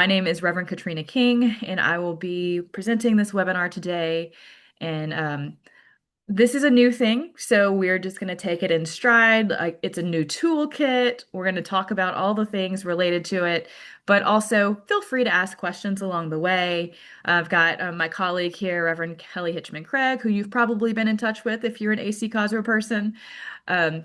My name is Reverend Katrena King, and I will be presenting this webinar today. And this is a new thing, so we're just going to take it in stride. Like it's a new toolkit. We're going to talk about all the things related to it, but also feel free to ask questions along the way. I've got my colleague here, Reverend Kelly Hitchman Craig, who you've probably been in touch with if you're an AC Cosro person.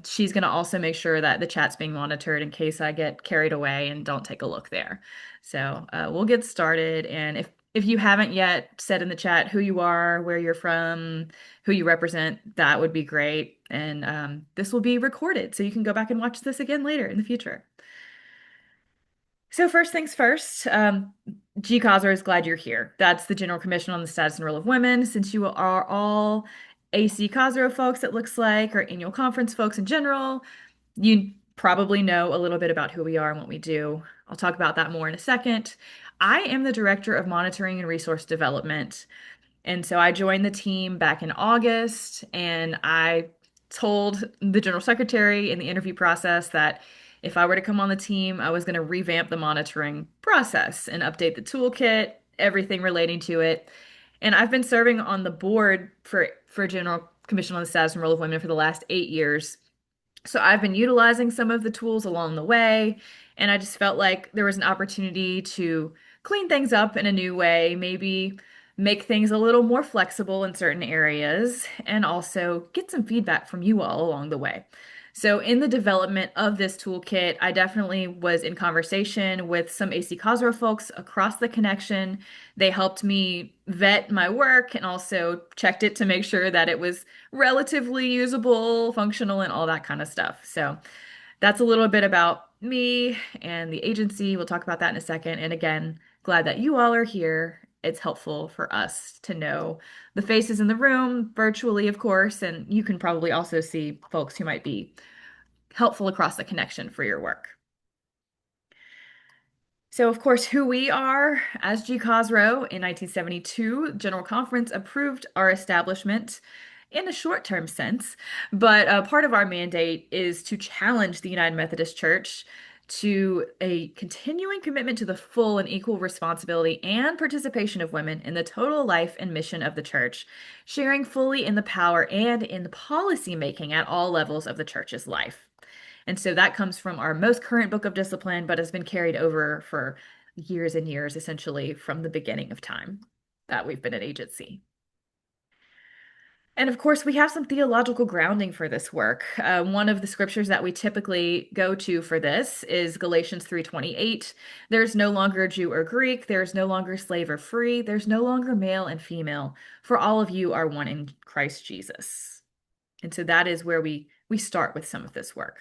She's going to also make sure that the chat's being monitored in case I get carried away and don't take a look there. So we'll get started. And if you haven't yet said in the chat who you are, where you're from, who you represent, that would be great. And this will be recorded, so you can go back and watch this again later in the future. So first things first, GCOSR is glad you're here. That's the General Commission on the Status and Role of Women. Since you are all AC COSRO folks, it looks like, or annual conference folks in general, you probably know a little bit about who we are and what we do. I'll talk about that more in a second. I am the Director of Monitoring and Resource Development. And so I joined the team back in August, and I told the general secretary in the interview process that if I were to come on the team, I was going to revamp the monitoring process and update the toolkit, everything relating to it. And I've been serving on the board for General Commission on the Status and Role of Women for the last 8 years. So I've been utilizing some of the tools along the way, and I just felt like there was an opportunity to clean things up in a new way, maybe make things a little more flexible in certain areas, and also get some feedback from you all along the way. So in the development of this toolkit, I definitely was in conversation with some AC Cosro folks across the connection. They helped me vet my work and also checked it to make sure that it was relatively usable, functional, and all that kind of stuff. So that's a little bit about me and the agency. We'll talk about that in a second. And again, glad that you all are here. It's helpful for us to know the faces in the room, virtually, of course, and you can probably also see folks who might be helpful across the connection for your work. So, of course, who we are as GCOSRO in 1972, General Conference approved our establishment in a short-term sense, but part of our mandate is to challenge the United Methodist Church to a continuing commitment to the full and equal responsibility and participation of women in the total life and mission of the church, sharing fully in the power and in the policy making at all levels of the church's life. And so that comes from our most current book of discipline, but has been carried over for years and years, essentially from the beginning of time that we've been an agency. And of course, we have some theological grounding for this work. One of the scriptures that we typically go to for this is Galatians 3:28. There's no longer Jew or Greek, there's no longer slave or free, there's no longer male and female, for all of you are one in Christ Jesus. And so that is where we start with some of this work.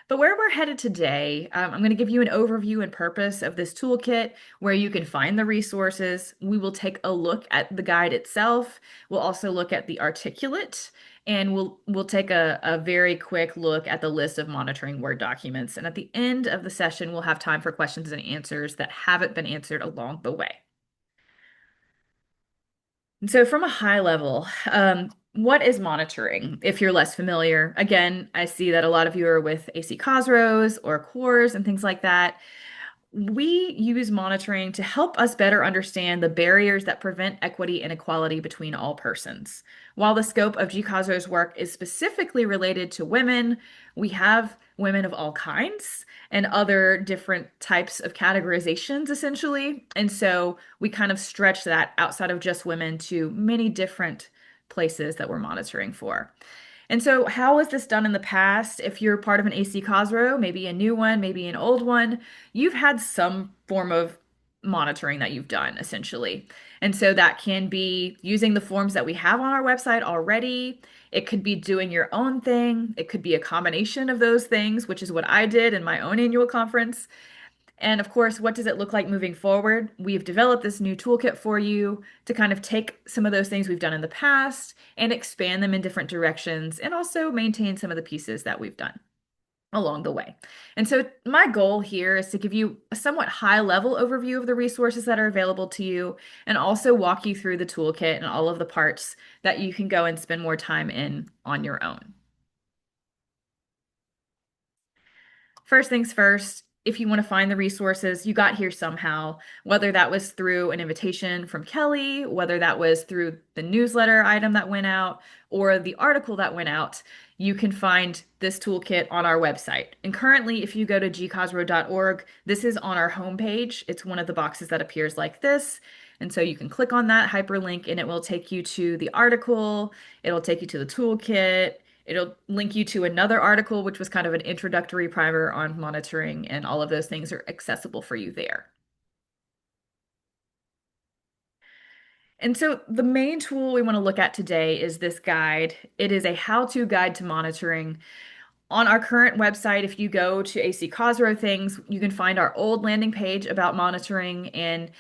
But where we're headed today, I'm going to give you an overview and purpose of this toolkit, where you can find the resources. We will take a look at the guide itself. We'll also look at the articulate, and we'll take a very quick look at the list of monitoring Word documents. And at the end of the session, we'll have time for questions and answers that haven't been answered along the way. And so from a high level, what is monitoring? If you're less familiar, again, I see that a lot of you are with AC Cosros or cores and things like that. We use monitoring to help us better understand the barriers that prevent equity and equality between all persons. While the scope of GCOSRO's work is specifically related to women, we have women of all kinds and other different types of categorizations, essentially. And so we kind of stretch that outside of just women to many different places that we're monitoring for. And so, how was this done in the past? If you're part of an AC Cosro, maybe a new one, maybe an old one, you've had some form of monitoring that you've done, essentially. And so that can be using the forms that we have on our website already. It could be doing your own thing. It could be a combination of those things, which is what I did in my own annual conference. And of course, what does it look like moving forward? We've developed this new toolkit for you to kind of take some of those things we've done in the past and expand them in different directions, and also maintain some of the pieces that we've done along the way. And so my goal here is to give you a somewhat high level overview of the resources that are available to you, and also walk you through the toolkit and all of the parts that you can go and spend more time in on your own. First things first, if you want to find the resources, you got here somehow, whether that was through an invitation from Kelly, whether that was through the newsletter item that went out, or the article that went out, you can find this toolkit on our website. And currently, if you go to gcosro.org, this is on our homepage. It's one of the boxes that appears like this. And so you can click on that hyperlink and it will take you to the article, it'll take you to the toolkit. It'll link you to another article, which was kind of an introductory primer on monitoring, and all of those things are accessible for you there. And so the main tool we want to look at today is this guide. It is a how-to guide to monitoring. On our current website, if you go to AC Cosro things, you can find our old landing page about monitoring, and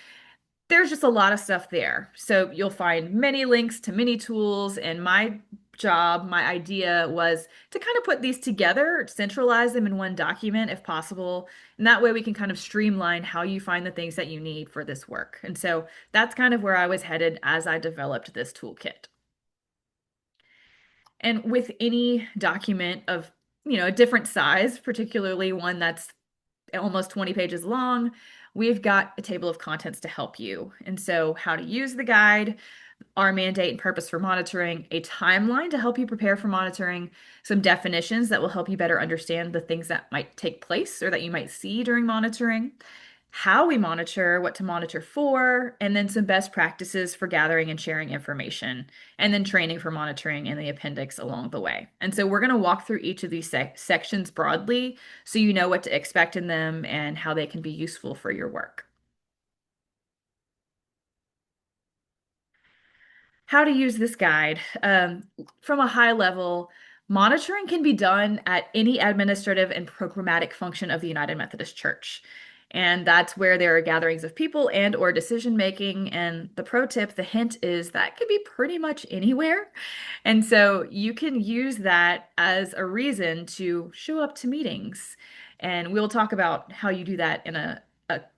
there's just a lot of stuff there. So you'll find many links to many tools, and my job, my idea was to kind of put these together, centralize them in one document if possible. And that way we can kind of streamline how you find the things that you need for this work. And so that's kind of where I was headed as I developed this toolkit. And with any document of, a different size, particularly one that's almost 20 pages long, we've got a table of contents to help you. And so how to use the guide, our mandate and purpose for monitoring, a timeline to help you prepare for monitoring, some definitions that will help you better understand the things that might take place or that you might see during monitoring, how we monitor, what to monitor for, and then some best practices for gathering and sharing information, and then training for monitoring in the appendix along the way. And so we're going to walk through each of these sections broadly so you know what to expect in them and how they can be useful for your work. How to use this guide. From a high level, monitoring can be done at any administrative and programmatic function of the United Methodist Church. And that's where there are gatherings of people and or decision making. And the pro tip, the hint is that can be pretty much anywhere. And so you can use that as a reason to show up to meetings. And we'll talk about how you do that in a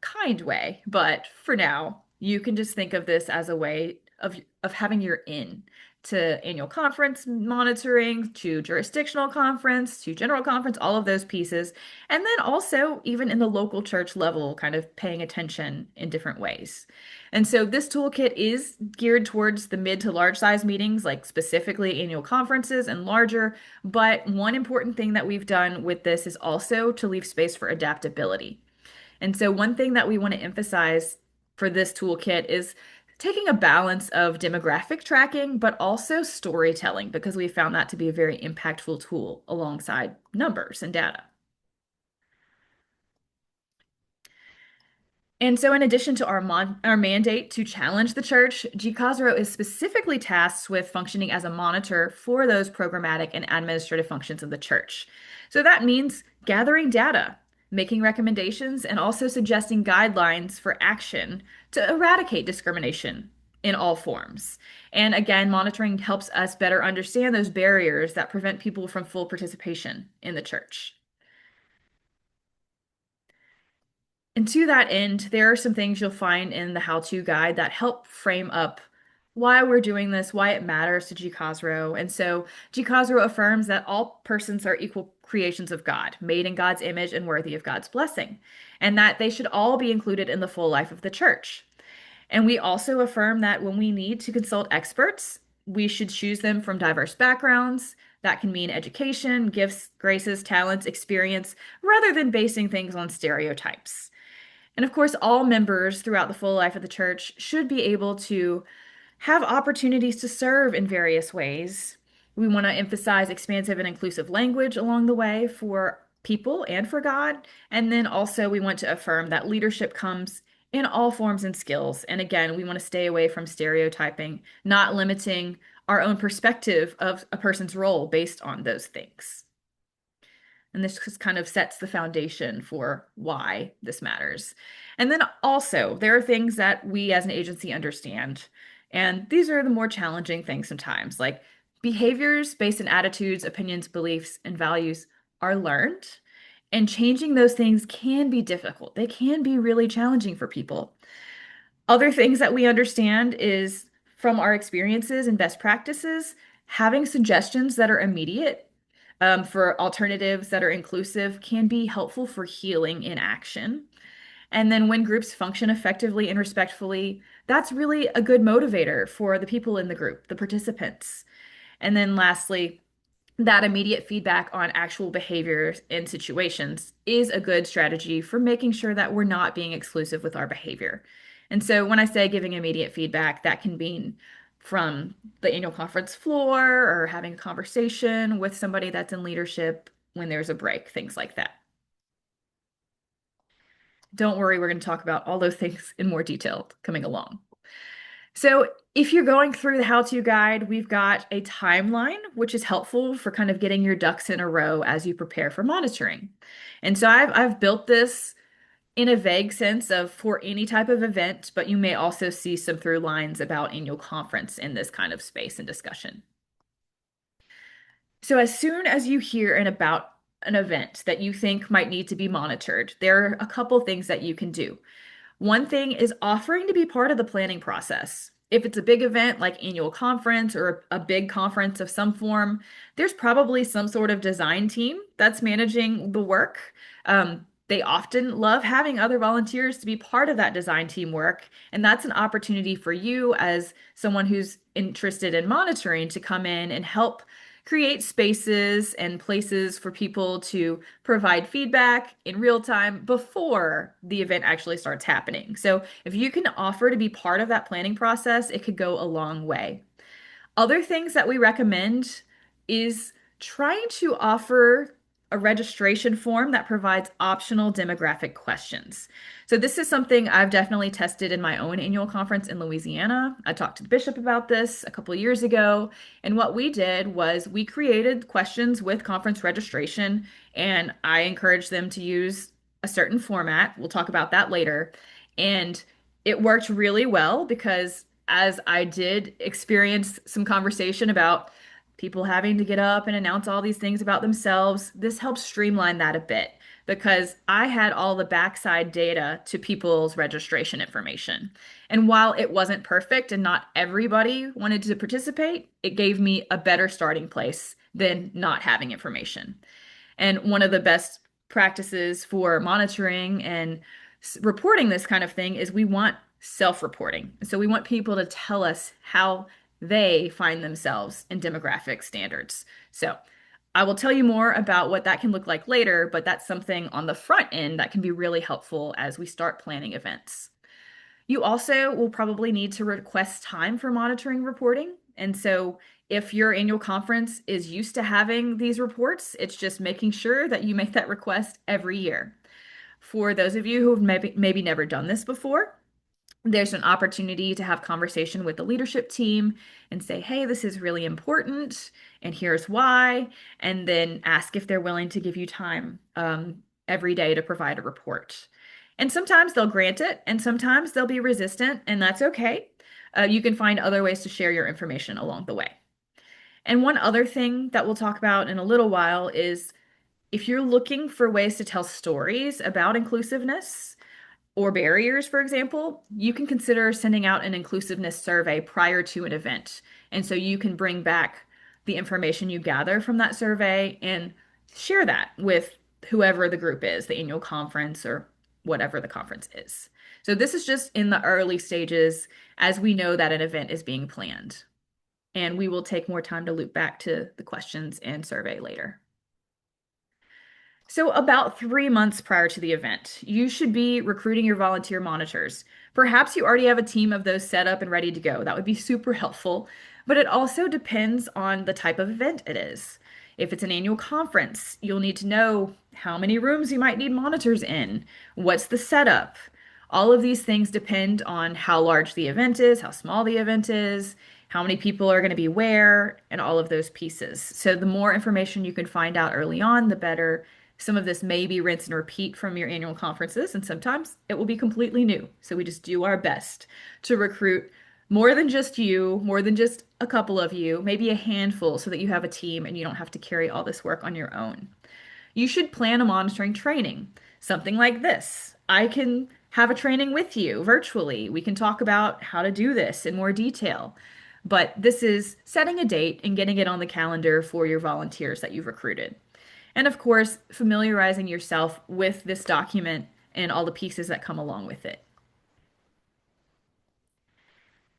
kind way. But for now, you can just think of this as a way of having your in to annual conference monitoring, to jurisdictional conference, to general conference, all of those pieces. And then also even in the local church level, kind of paying attention in different ways. And so this toolkit is geared towards the mid to large size meetings, like specifically annual conferences and larger. But one important thing that we've done with this is also to leave space for adaptability. And so one thing that we want to emphasize for this toolkit is taking a balance of demographic tracking, but also storytelling, because we found that to be a very impactful tool alongside numbers and data. And so, in addition to our mandate to challenge the church, GCosro is specifically tasked with functioning as a monitor for those programmatic and administrative functions of the church. So that means gathering data, making recommendations, and also suggesting guidelines for action to eradicate discrimination in all forms. And again, monitoring helps us better understand those barriers that prevent people from full participation in the church. And to that end, there are some things you'll find in the how-to guide that help frame up why we're doing this, why it matters to GCosro. And so GCosro affirms that all persons are equal creations of God, made in God's image and worthy of God's blessing, and that they should all be included in the full life of the church. And we also affirm that when we need to consult experts, we should choose them from diverse backgrounds. That can mean education, gifts, graces, talents, experience, rather than basing things on stereotypes. And of course, all members throughout the full life of the church should be able to have opportunities to serve in various ways. We want to emphasize expansive and inclusive language along the way for people and for God. And then also, we want to affirm that leadership comes in all forms and skills. And again, we want to stay away from stereotyping, not limiting our own perspective of a person's role based on those things. And this just kind of sets the foundation for why this matters. And then also, there are things that we as an agency understand. And these are the more challenging things sometimes, like behaviors based in attitudes, opinions, beliefs, and values are learned. And changing those things can be difficult. They can be really challenging for people. Other things that we understand is from our experiences and best practices, having suggestions that are immediate for alternatives that are inclusive can be helpful for healing in action. And then when groups function effectively and respectfully, that's really a good motivator for the people in the group, the participants. And then lastly, that immediate feedback on actual behaviors and situations is a good strategy for making sure that we're not being exclusive with our behavior. And so when I say giving immediate feedback, that can mean from the annual conference floor or having a conversation with somebody that's in leadership when there's a break, things like that. Don't worry, we're going to talk about all those things in more detail coming along. So, if you're going through the how-to guide, we've got a timeline, which is helpful for kind of getting your ducks in a row as you prepare for monitoring. And so I've built this in a vague sense of for any type of event, but you may also see some through lines about annual conference in this kind of space and discussion. So as soon as you hear about an event that you think might need to be monitored, there are a couple things that you can do. One thing is offering to be part of the planning process. If it's a big event like annual conference or a big conference of some form, there's probably some sort of design team that's managing the work. They often love having other volunteers to be part of that design team work, and that's an opportunity for you as someone who's interested in monitoring to come in and help create spaces and places for people to provide feedback in real time before the event actually starts happening. So if you can offer to be part of that planning process, it could go a long way. Other things that we recommend is trying to offer a registration form that provides optional demographic questions. So this is something I've definitely tested in my own annual conference in Louisiana. I talked to the bishop about this a couple of years ago, and what we did was we created questions with conference registration, and I encouraged them to use a certain format. We'll talk about that later. And it worked really well because as I did experience some conversation about people having to get up and announce all these things about themselves, this helps streamline that a bit because I had all the backside data to people's registration information. And while it wasn't perfect and not everybody wanted to participate, it gave me a better starting place than not having information. And one of the best practices for monitoring and reporting this kind of thing is we want self-reporting. So we want people to tell us how they find themselves in demographic standards. So I will tell you more about what that can look like later, but that's something on the front end that can be really helpful as we start planning events. You also will probably need to request time for monitoring reporting. And so if your annual conference is used to having these reports, it's just making sure that you make that request every year. For those of you who have maybe never done this before, there's an opportunity to have conversation with the leadership team and say, hey, this is really important, and here's why, and then ask if they're willing to give you time every day to provide a report. And sometimes they'll grant it, and sometimes they'll be resistant, and that's okay. You can find other ways to share your information along the way. And one other thing that we'll talk about in a little while is if you're looking for ways to tell stories about inclusiveness, or barriers, for example, you can consider sending out an inclusiveness survey prior to an event. And so you can bring back the information you gather from that survey and share that with whoever the group is, the annual conference or whatever the conference is. So this is just in the early stages as we know that an event is being planned. And we will take more time to loop back to the questions and survey later. So, about 3 months prior to the event, you should be recruiting your volunteer monitors. Perhaps you already have a team of those set up and ready to go. That would be super helpful, but it also depends on the type of event it is. If it's an annual conference, you'll need to know how many rooms you might need monitors in, what's the setup. All of these things depend on how large the event is, how small the event is, how many people are going to be where, and all of those pieces. So, the more information you can find out early on, the better. Some of this may be rinse and repeat from your annual conferences, and sometimes it will be completely new. So we just do our best to recruit more than just you, more than just a couple of you, maybe a handful so that you have a team and you don't have to carry all this work on your own. You should plan a monitoring training, something like this. I can have a training with you virtually. We can talk about how to do this in more detail. But this is setting a date and getting it on the calendar for your volunteers that you've recruited. And of course, familiarizing yourself with this document and all the pieces that come along with it.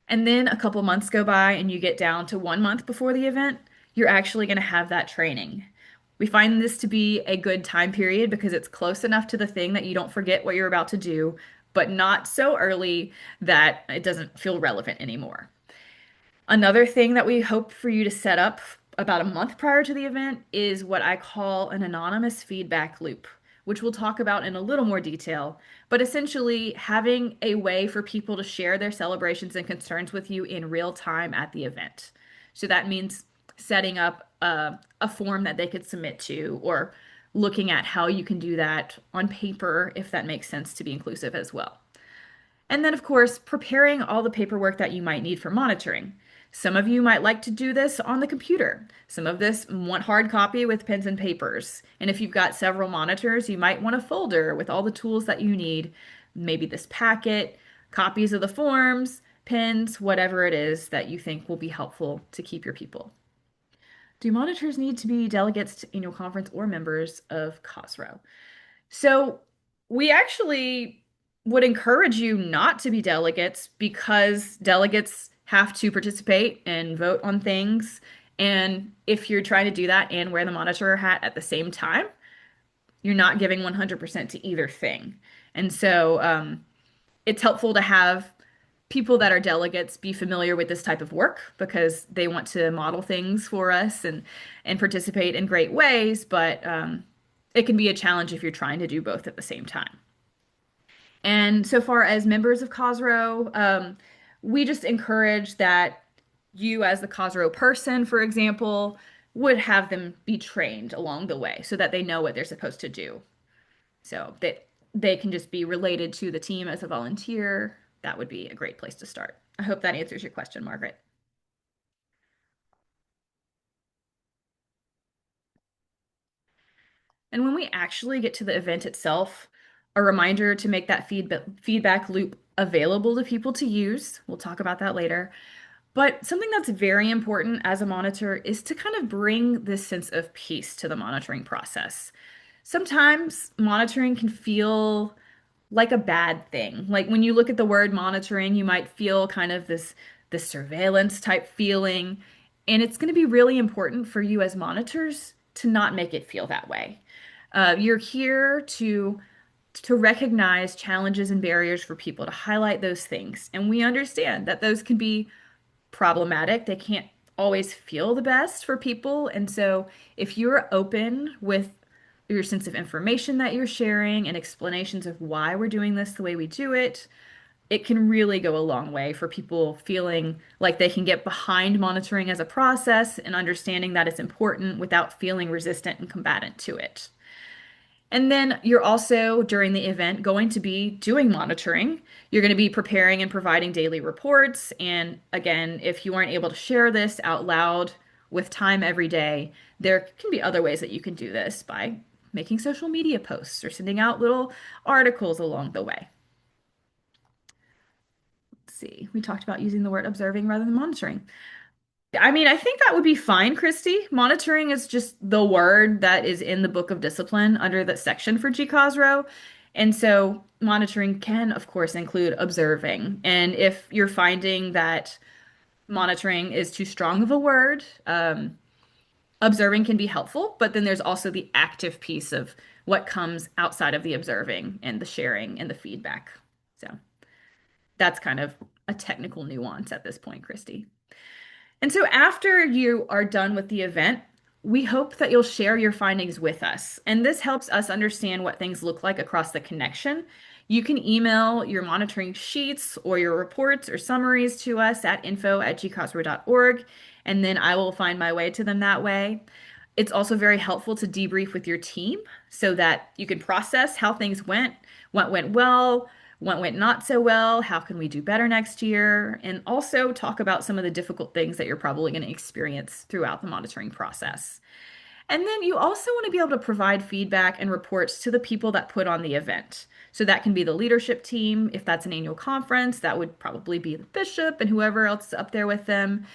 And then a couple months go by and you get down to 1 month before the event, you're actually going to have that training. We find this to be a good time period because it's close enough to the thing that you don't forget what you're about to do, but not so early that it doesn't feel relevant anymore. Another thing that we hope for you to set up about a month prior to the event is what I call an anonymous feedback loop, which we'll talk about in a little more detail. But essentially, having a way for people to share their celebrations and concerns with you in real time at the event. So that means setting up a form that they could submit to, or looking at how you can do that on paper if that makes sense to be inclusive as well. And then, of course, preparing all the paperwork that you might need for monitoring. Some of you might like to do this on the computer. Some of this want hard copy with pens and papers. And if you've got several monitors, you might want a folder with all the tools that you need. Maybe this packet, copies of the forms, pens, whatever it is that you think will be helpful to keep your people. Do monitors need to be delegates to annual conference or members of COSRO? So we actually would encourage you not to be delegates because delegates have to participate and vote on things. And if you're trying to do that and wear the monitor hat at the same time, you're not giving 100% to either thing. And so it's helpful to have people that are delegates be familiar with this type of work because they want to model things for us and participate in great ways, but it can be a challenge if you're trying to do both at the same time. And so far as members of COSRO, we just encourage that you, as the COSRO person, for example, would have them be trained along the way so that they know what they're supposed to do. So that they can just be related to the team as a volunteer. That would be a great place to start. I hope that answers your question, Margaret. And when we actually get to the event itself, a reminder to make that feedback loop available to people to use. We'll talk about that later. But something that's very important as a monitor is to kind of bring this sense of peace to the monitoring process. Sometimes monitoring can feel like a bad thing. Like when you look at the word monitoring, you might feel kind of this surveillance type feeling. And it's going to be really important for you as monitors to not make it feel that way. You're here to recognize challenges and barriers for people, to highlight those things. And we understand that those can be problematic. They can't always feel the best for people. And so if you're open with your sense of information that you're sharing and explanations of why we're doing this the way we do it, it can really go a long way for people feeling like they can get behind monitoring as a process and understanding that it's important without feeling resistant and combatant to it. And then you're also, during the event, going to be doing monitoring. You're going to be preparing and providing daily reports. And again, if you aren't able to share this out loud with time every day, there can be other ways that you can do this by making social media posts or sending out little articles along the way. Let's see, we talked about using the word observing rather than monitoring. I mean, I think that would be fine, Christy. Monitoring is just the word that is in the Book of Discipline under that section for GCSRW. And so monitoring can, of course, include observing. And if you're finding that monitoring is too strong of a word, observing can be helpful, but then there's also the active piece of what comes outside of the observing and the sharing and the feedback. So that's kind of a technical nuance at this point, Christy. And so after you are done with the event, we hope that you'll share your findings with us. And this helps us understand what things look like across the connection. You can email your monitoring sheets or your reports or summaries to us at info@gcosro.org, and then I will find my way to them that way. It's also very helpful to debrief with your team so that you can process how things went, what went well, what went not so well, how can we do better next year, and also talk about some of the difficult things that you're probably going to experience throughout the monitoring process. And then you also want to be able to provide feedback and reports to the people that put on the event. So that can be the leadership team. If that's an annual conference, that would probably be the bishop and whoever else is up there with them.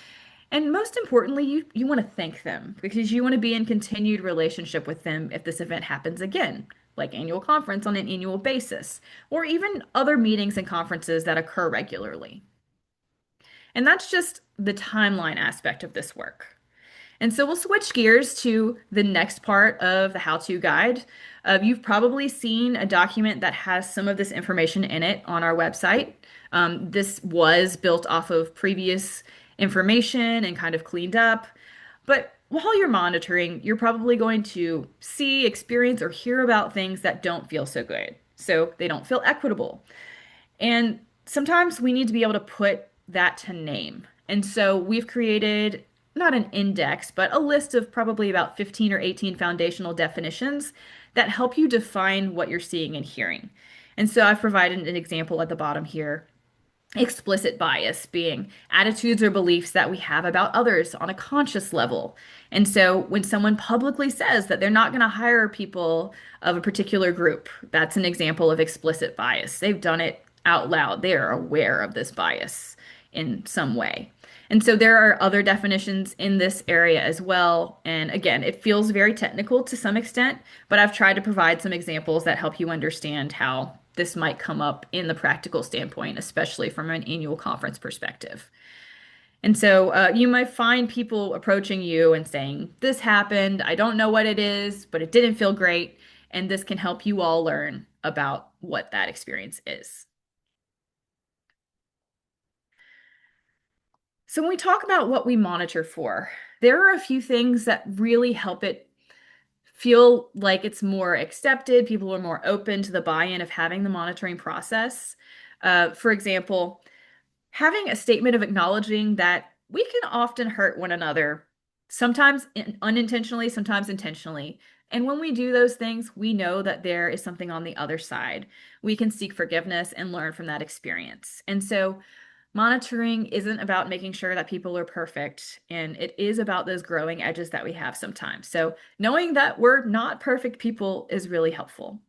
And most importantly, you want to thank them because you want to be in continued relationship with them if this event happens again, like annual conference on an annual basis, or even other meetings and conferences that occur regularly. And that's just the timeline aspect of this work. And so we'll switch gears to the next part of the how-to guide. You've probably seen a document that has some of this information in it on our website. This was built off of previous information and kind of cleaned up. But while you're monitoring, you're probably going to see, experience, or hear about things that don't feel so good. So they don't feel equitable. And sometimes we need to be able to put that to name. And so we've created not an index, but a list of probably about 15 or 18 foundational definitions that help you define what you're seeing and hearing. And so I've provided an example at the bottom here. Explicit bias being attitudes or beliefs that we have about others on a conscious level. And so when someone publicly says that they're not going to hire people of a particular group, that's an example of explicit bias. They've done it out loud. They are aware of this bias in some way. And so there are other definitions in this area as well. And again, it feels very technical to some extent, but I've tried to provide some examples that help you understand how this might come up in the practical standpoint, especially from an annual conference perspective. And so you might find people approaching you and saying, "This happened. I don't know what it is, but it didn't feel great." And this can help you all learn about what that experience is. So when we talk about what we monitor for, there are a few things that really help it feel like it's more accepted. People are more open to the buy-in of having the monitoring process. For example, having a statement of acknowledging that we can often hurt one another, sometimes unintentionally, sometimes intentionally. And when we do those things, we know that there is something on the other side. We can seek forgiveness and learn from that experience. And so monitoring isn't about making sure that people are perfect, and it is about those growing edges that we have sometimes. So knowing that we're not perfect people is really helpful.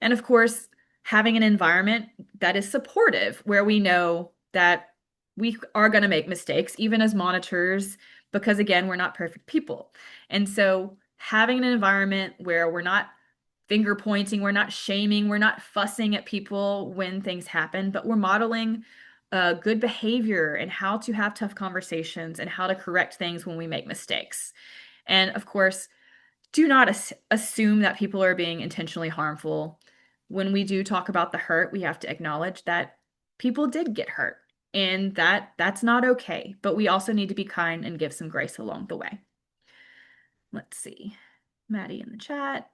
And of course, having an environment that is supportive, where we know that we are going to make mistakes, even as monitors, because again, we're not perfect people. And so having an environment where we're not finger pointing, we're not shaming, we're not fussing at people when things happen, but we're modeling good behavior and how to have tough conversations and how to correct things when we make mistakes. And of course, do not assume that people are being intentionally harmful. When we do talk about the hurt, we have to acknowledge that people did get hurt and that's not okay. But we also need to be kind and give some grace along the way. Let's see. Maddie in the chat.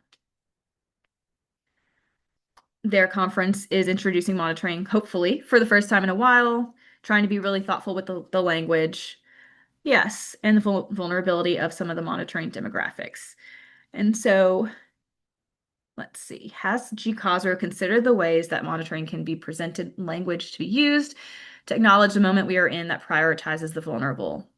Their conference is introducing monitoring, hopefully, for the first time in a while, trying to be really thoughtful with the language. Yes, and the vulnerability of some of the monitoring demographics. And so let's see. Has GCSRW considered the ways that monitoring can be presented in language to be used to acknowledge the moment we are in that prioritizes the vulnerable?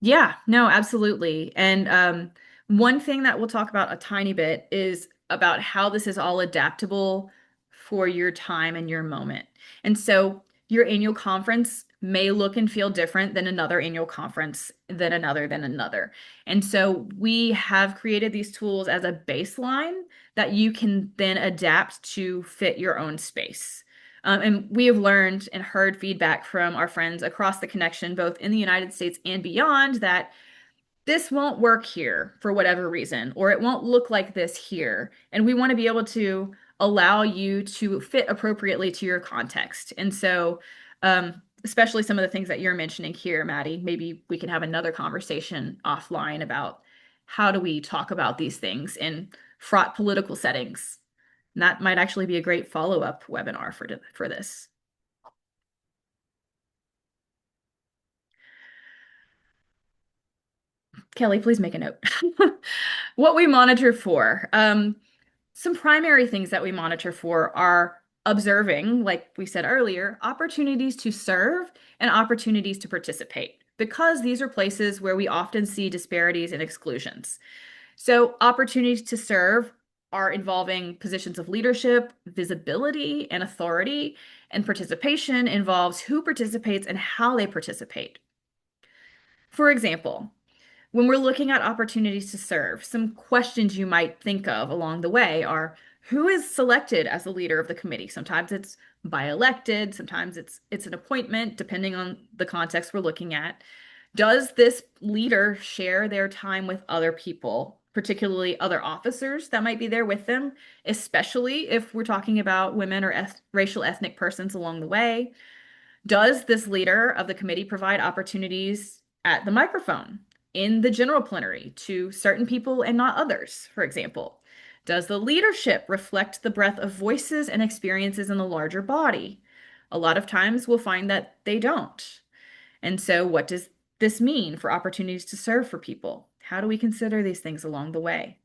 Yeah, no, absolutely. And one thing that we'll talk about a tiny bit is about how this is all adaptable for your time and your moment. And so your annual conference may look and feel different than another annual conference, than another. And so we have created these tools as a baseline that you can then adapt to fit your own space. And we have learned and heard feedback from our friends across the connection, both in the United States and beyond, that this won't work here for whatever reason, or it won't look like this here. And we want to be able to allow you to fit appropriately to your context. And so, especially some of the things that you're mentioning here, Maddie, maybe we can have another conversation offline about how do we talk about these things in fraught political settings. And that might actually be a great follow-up webinar for this. Kelly, please make a note. What we monitor for. Some primary things that we monitor for are observing, like we said earlier, opportunities to serve and opportunities to participate. because these are places where we often see disparities and exclusions. So, opportunities to serve are involving positions of leadership, visibility, and authority, and participation involves who participates and how they participate. For example, when we're looking at opportunities to serve, some questions you might think of along the way are who is selected as the leader of the committee? Sometimes it's by elected, sometimes it's an appointment, depending on the context we're looking at. Does this leader share their time with other people, particularly other officers that might be there with them, especially if we're talking about women or racial ethnic persons along the way? Does this leader of the committee provide opportunities at the microphone, in the general plenary, to certain people and not others, for example? Does the leadership reflect the breadth of voices and experiences in the larger body? A lot of times we'll find that they don't. And so, what does this mean for opportunities to serve for people? How do we consider these things along the way?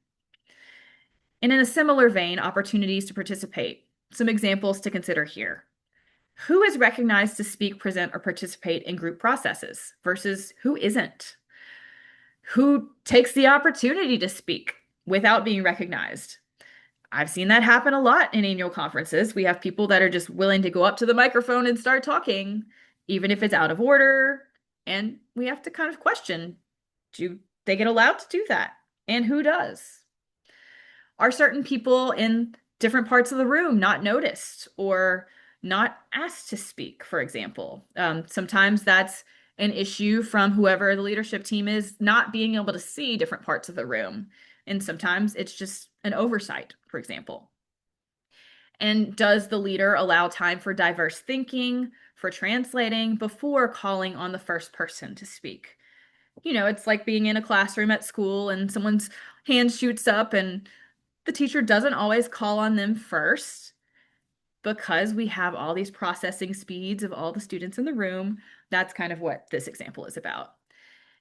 And in a similar vein, opportunities to participate. Some examples to consider here. Who is recognized to speak, present, or participate in group processes versus who isn't? Who takes the opportunity to speak without being recognized? I've seen that happen a lot in annual conferences. We have people that are just willing to go up to the microphone and start talking, even if it's out of order. And we have to kind of question, do they get allowed to do that? And who does? Are certain people in different parts of the room not noticed or not asked to speak, for example? Sometimes that's an issue from whoever the leadership team is not being able to see different parts of the room. And sometimes it's just an oversight, for example. And does the leader allow time for diverse thinking, for translating before calling on the first person to speak? It's like being in a classroom at school and someone's hand shoots up and the teacher doesn't always call on them first because we have all these processing speeds of all the students in the room. That's kind of what this example is about.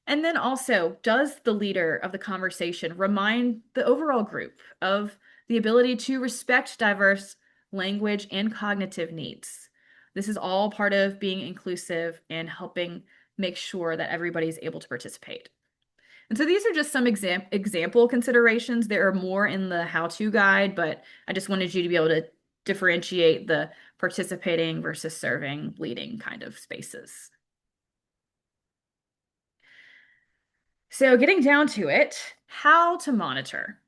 And then also, does the leader of the conversation remind the overall group of the ability to respect diverse language and cognitive needs? This is all part of being inclusive and helping make sure that everybody's able to participate. And so these are just some example considerations. There are more in the how-to guide, but I just wanted you to be able to differentiate the participating versus serving, leading kind of spaces. So getting down to it, how to monitor.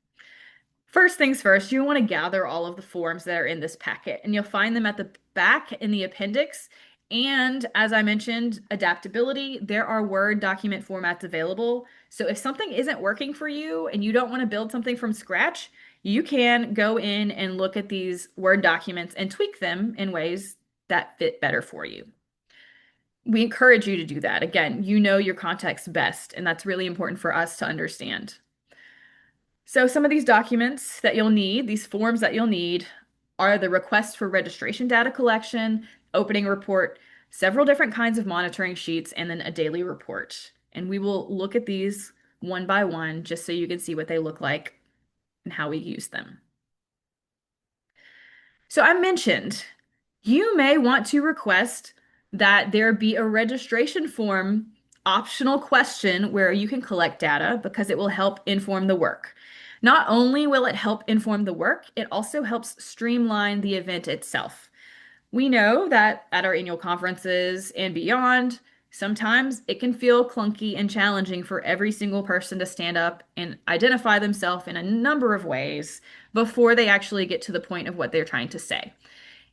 First things first, you want to gather all of the forms that are in this packet, and you'll find them at the back in the appendix. And as I mentioned, adaptability, there are Word document formats available. So if something isn't working for you and you don't want to build something from scratch, you can go in and look at these Word documents and tweak them in ways that fit better for you. We encourage you to do that. Again, you know your context best, and that's really important for us to understand. So some of these documents that you'll need, these forms that you'll need, are the request for registration data collection, opening report, several different kinds of monitoring sheets, and then a daily report. And we will look at these one by one just so you can see what they look like and how we use them. So I mentioned you may want to request that there be a registration form optional question where you can collect data because it will help inform the work. Not only will it help inform the work, it also helps streamline the event itself. We know that at our annual conferences and beyond, sometimes it can feel clunky and challenging for every single person to stand up and identify themselves in a number of ways before they actually get to the point of what they're trying to say.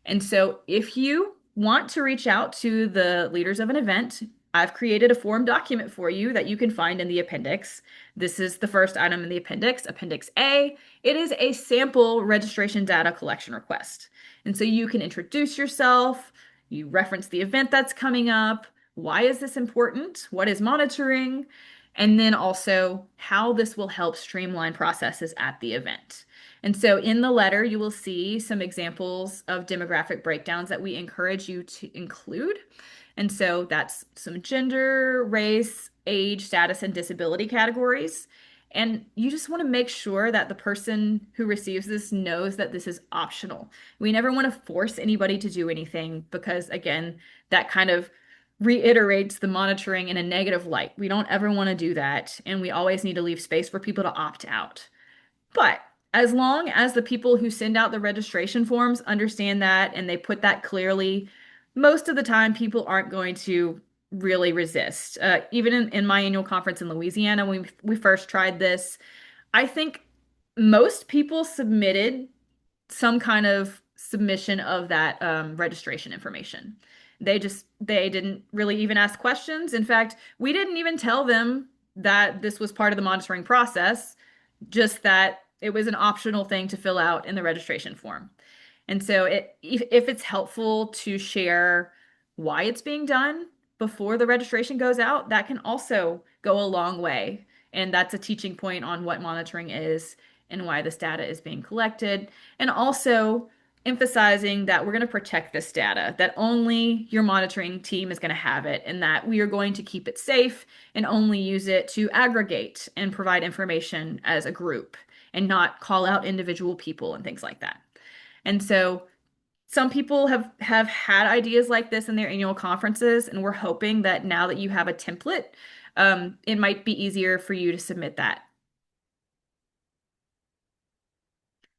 And so if you want to reach out to the leaders of an event, I've created a form document for you that you can find in the appendix. This is the first item in the appendix, Appendix A. It is a sample registration data collection request. And so you can introduce yourself, you reference the event that's coming up, why is this important, what is monitoring, and then also how this will help streamline processes at the event. And so in the letter, you will see some examples of demographic breakdowns that we encourage you to include. And so that's some gender, race, age, status, and disability categories. And you just want to make sure that the person who receives this knows that this is optional. We never want to force anybody to do anything because, again, that kind of reiterates the monitoring in a negative light. We don't ever want to do that, and we always need to leave space for people to opt out. But as long as the people who send out the registration forms understand that and they put that clearly, most of the time people aren't going to really resist. Even in my annual conference in Louisiana, when we first tried this, I think most people submitted some kind of submission of that registration information. They didn't really even ask questions. In fact, we didn't even tell them that this was part of the monitoring process, just that it was an optional thing to fill out in the registration form. And so if it's helpful to share why it's being done before the registration goes out, that can also go a long way. And that's a teaching point on what monitoring is and why this data is being collected. And also emphasizing that we're going to protect this data, that only your monitoring team is going to have it, and that we are going to keep it safe and only use it to aggregate and provide information as a group and not call out individual people and things like that. And so some people have had ideas like this in their annual conferences, and we're hoping that now that you have a template, it might be easier for you to submit that.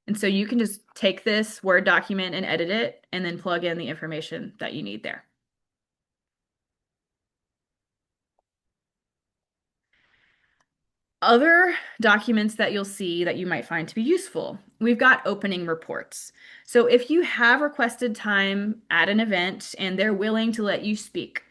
And so you can just take this Word document and edit it, and then plug in the information that you need there. Other documents that you'll see that you might find to be useful. We've got opening reports. So if you have requested time at an event and they're willing to let you speak,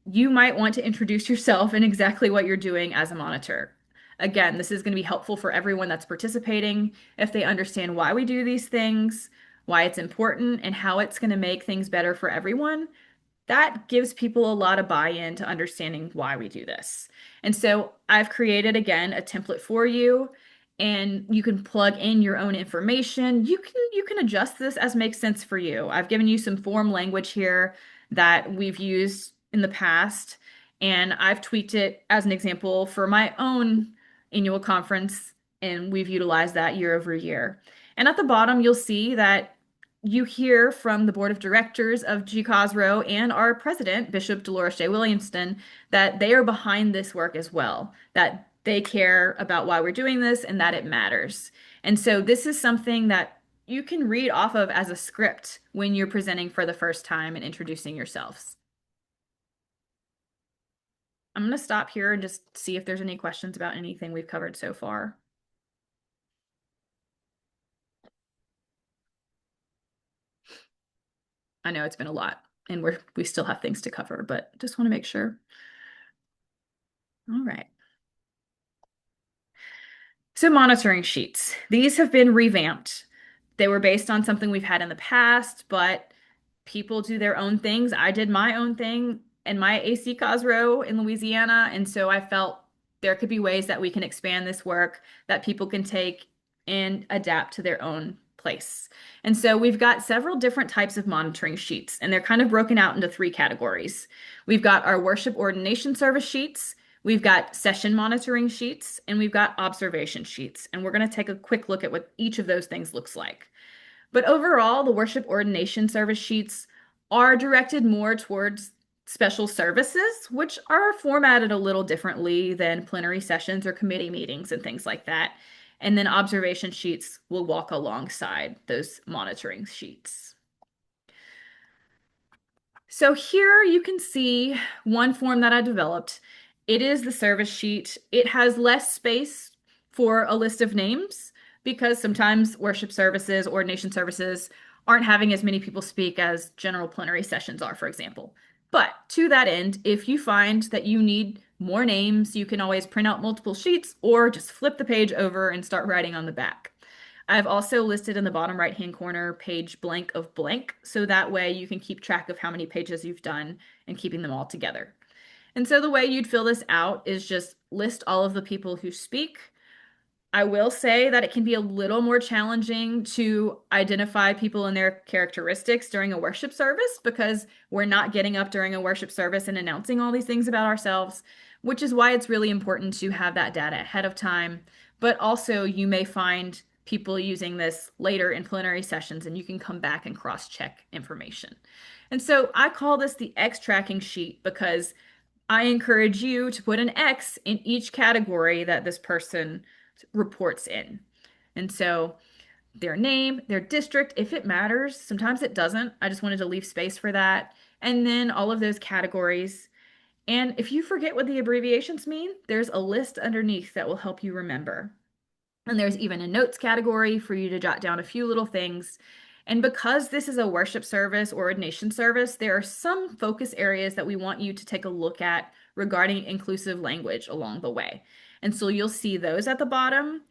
you might want to introduce yourself and exactly what you're doing as a monitor. Again, this is going to be helpful for everyone that's participating if they understand why we do these things, why it's important, and how it's going to make things better for everyone. That gives people a lot of buy-in to understanding why we do this. And so I've created again a template for you, and you can plug in your own information. You can adjust this as makes sense for you. I've given you some form language here that we've used in the past, and I've tweaked it as an example for my own annual conference, and we've utilized that year over year. And at the bottom, you'll see that you hear from the board of directors of GCSRW and our president, Bishop Dolores J. Williamston, that they are behind this work as well, that they care about why we're doing this and that it matters. And so this is something that you can read off of as a script when you're presenting for the first time and introducing yourselves. I'm going to stop here and just see if there's any questions about anything we've covered so far. I know it's been a lot and we still have things to cover, but just want to make sure. All right. So monitoring sheets. These have been revamped. They were based on something we've had in the past, but people do their own things. I did my own thing in my AC Cosro in Louisiana, and so I felt there could be ways that we can expand this work that people can take and adapt to their own place. And so we've got several different types of monitoring sheets, and they're kind of broken out into three categories. We've got our worship ordination service sheets, we've got session monitoring sheets, and we've got observation sheets. And we're going to take a quick look at what each of those things looks like. But overall, the worship ordination service sheets are directed more towards special services, which are formatted a little differently than plenary sessions or committee meetings and things like that. And then observation sheets will walk alongside those monitoring sheets. So here you can see one form that I developed. It is the service sheet. It has less space for a list of names because sometimes worship services, ordination services aren't having as many people speak as general plenary sessions are, for example. But to that end, if you find that you need more names, you can always print out multiple sheets or just flip the page over and start writing on the back. I've also listed in the bottom right-hand corner page blank of blank, so that way you can keep track of how many pages you've done and keeping them all together. And so the way you'd fill this out is just list all of the people who speak. I will say that it can be a little more challenging to identify people and their characteristics during a worship service because we're not getting up during a worship service and announcing all these things about ourselves, which is why it's really important to have that data ahead of time. But also you may find people using this later in plenary sessions, and you can come back and cross-check information. And so I call this the X tracking sheet because I encourage you to put an X in each category that this person reports in. And so their name, their district, if it matters, sometimes it doesn't. I just wanted to leave space for that. And then all of those categories. And if you forget what the abbreviations mean, there's a list underneath that will help you remember. And there's even a notes category for you to jot down a few little things. And because this is a worship service or ordination service, there are some focus areas that we want you to take a look at regarding inclusive language along the way. And so you'll see those at the bottom.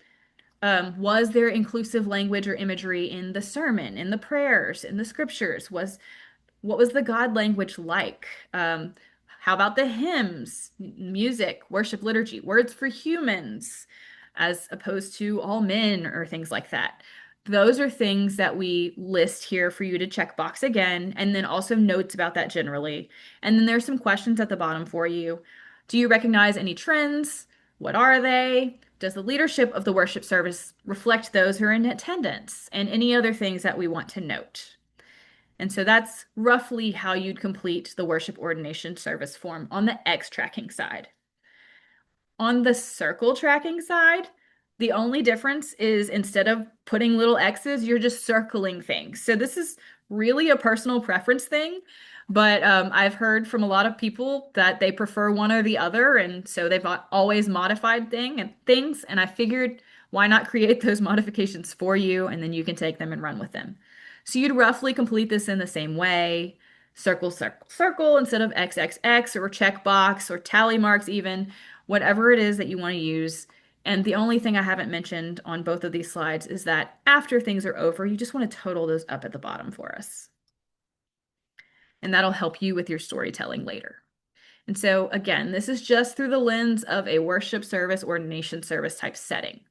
Was there inclusive language or imagery in the sermon, in the prayers, in the scriptures? What was the God language like? How about the hymns, music, worship liturgy, words for humans, as opposed to all men or things like that? Those are things that we list here for you to check box again, and then also notes about that generally. And then there's some questions at the bottom for you. Do you recognize any trends? What are they? Does the leadership of the worship service reflect those who are in attendance? And any other things that we want to note. And so that's roughly how you'd complete the worship ordination service form on the X tracking side. On the circle tracking side, the only difference is instead of putting little X's, you're just circling things. So this is really a personal preference thing, but I've heard from a lot of people that they prefer one or the other, and so they've always modified things, and I figured why not create those modifications for you, and then you can take them and run with them. So you'd roughly complete this in the same way. Circle, circle, circle instead of XXX or checkbox or tally marks even, whatever it is that you want to use. And the only thing I haven't mentioned on both of these slides is that after things are over, you just want to total those up at the bottom for us. And that'll help you with your storytelling later. And so again, this is just through the lens of a worship service, ordination service type setting.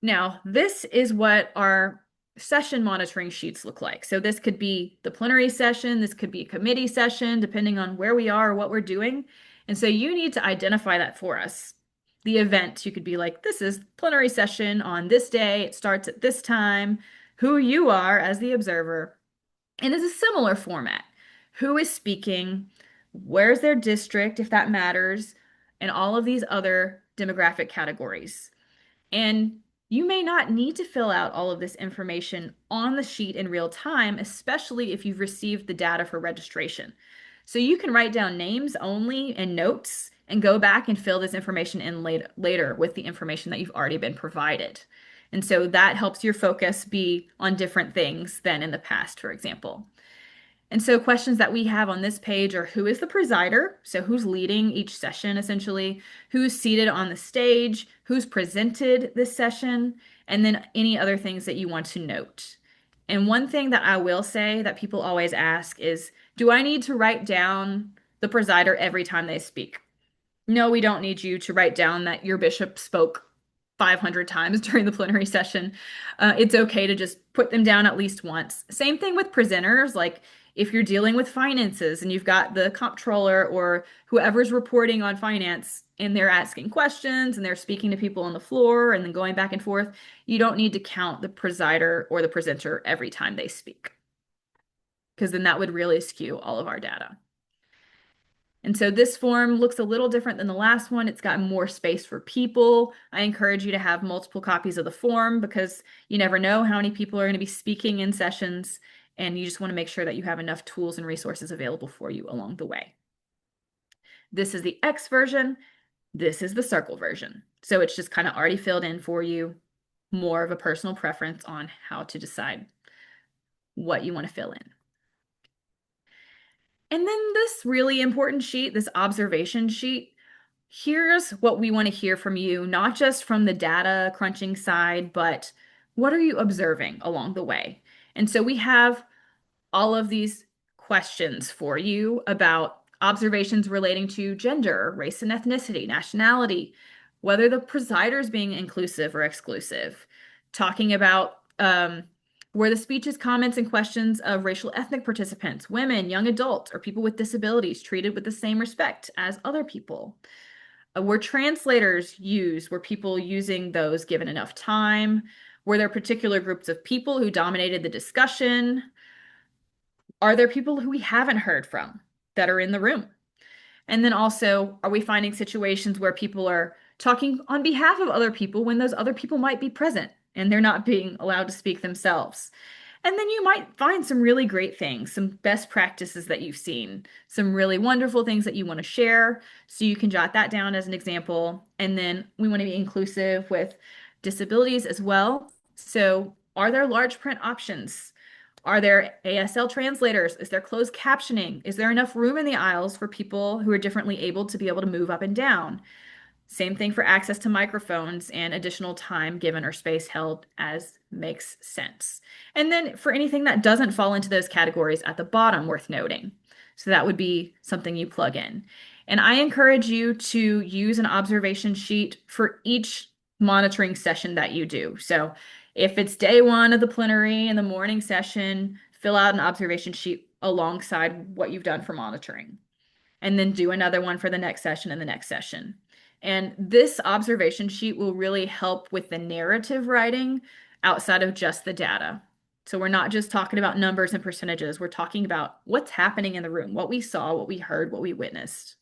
Now, this is what our session monitoring sheets look like. So this could be the plenary session, this could be a committee session, depending on where we are or what we're doing. And so you need to identify that for us. The event, you could be like, this is plenary session on this day, it starts at this time, who you are as the observer. And it's a similar format. Who is speaking? Where's their district, if that matters, and all of these other demographic categories. And you may not need to fill out all of this information on the sheet in real time, especially if you've received the data for registration. So you can write down names only and notes and go back and fill this information in later with the information that you've already been provided. And so that helps your focus be on different things than in the past, for example. And so questions that we have on this page are who is the presider? So who's leading each session essentially? Who's seated on the stage? Who's presented this session? And then any other things that you want to note. And one thing that I will say that people always ask is, do I need to write down the presider every time they speak? No, we don't need you to write down that your bishop spoke 500 times during the plenary session. It's okay to just put them down at least once. Same thing with presenters, like if you're dealing with finances and you've got the comptroller or whoever's reporting on finance and they're asking questions and they're speaking to people on the floor and then going back and forth, you don't need to count the presider or the presenter every time they speak, because then that would really skew all of our data. And so this form looks a little different than the last one. It's got more space for people. I encourage you to have multiple copies of the form because you never know how many people are going to be speaking in sessions, and you just want to make sure that you have enough tools and resources available for you along the way. This is the X version. This is the circle version. So it's just kind of already filled in for you, more of a personal preference on how to decide what you want to fill in. And then this really important sheet, this observation sheet, here's what we want to hear from you, not just from the data crunching side, but what are you observing along the way? And so we have all of these questions for you about observations relating to gender, race and ethnicity, nationality, whether the presider is being inclusive or exclusive, talking about were the speeches, comments, and questions of racial ethnic participants, women, young adults, or people with disabilities treated with the same respect as other people? Were translators used? Were people using those given enough time? Were there particular groups of people who dominated the discussion? Are there people who we haven't heard from that are in the room? And then also, are we finding situations where people are talking on behalf of other people when those other people might be present and they're not being allowed to speak themselves? And then you might find some really great things, some best practices that you've seen, some really wonderful things that you want to share. So you can jot that down as an example. And then we want to be inclusive with disabilities as well. So are there large print options? Are there ASL translators? Is there closed captioning? Is there enough room in the aisles for people who are differently able to be able to move up and down? Same thing for access to microphones and additional time given or space held as makes sense. And then for anything that doesn't fall into those categories at the bottom, worth noting. So that would be something you plug in. And I encourage you to use an observation sheet for each monitoring session that you do. So if it's day one of the plenary in the morning session, fill out an observation sheet alongside what you've done for monitoring, and then do another one for the next session and the next session. And this observation sheet will really help with the narrative writing outside of just the data. So we're not just talking about numbers and percentages. We're talking about what's happening in the room, what we saw, what we heard, what we witnessed.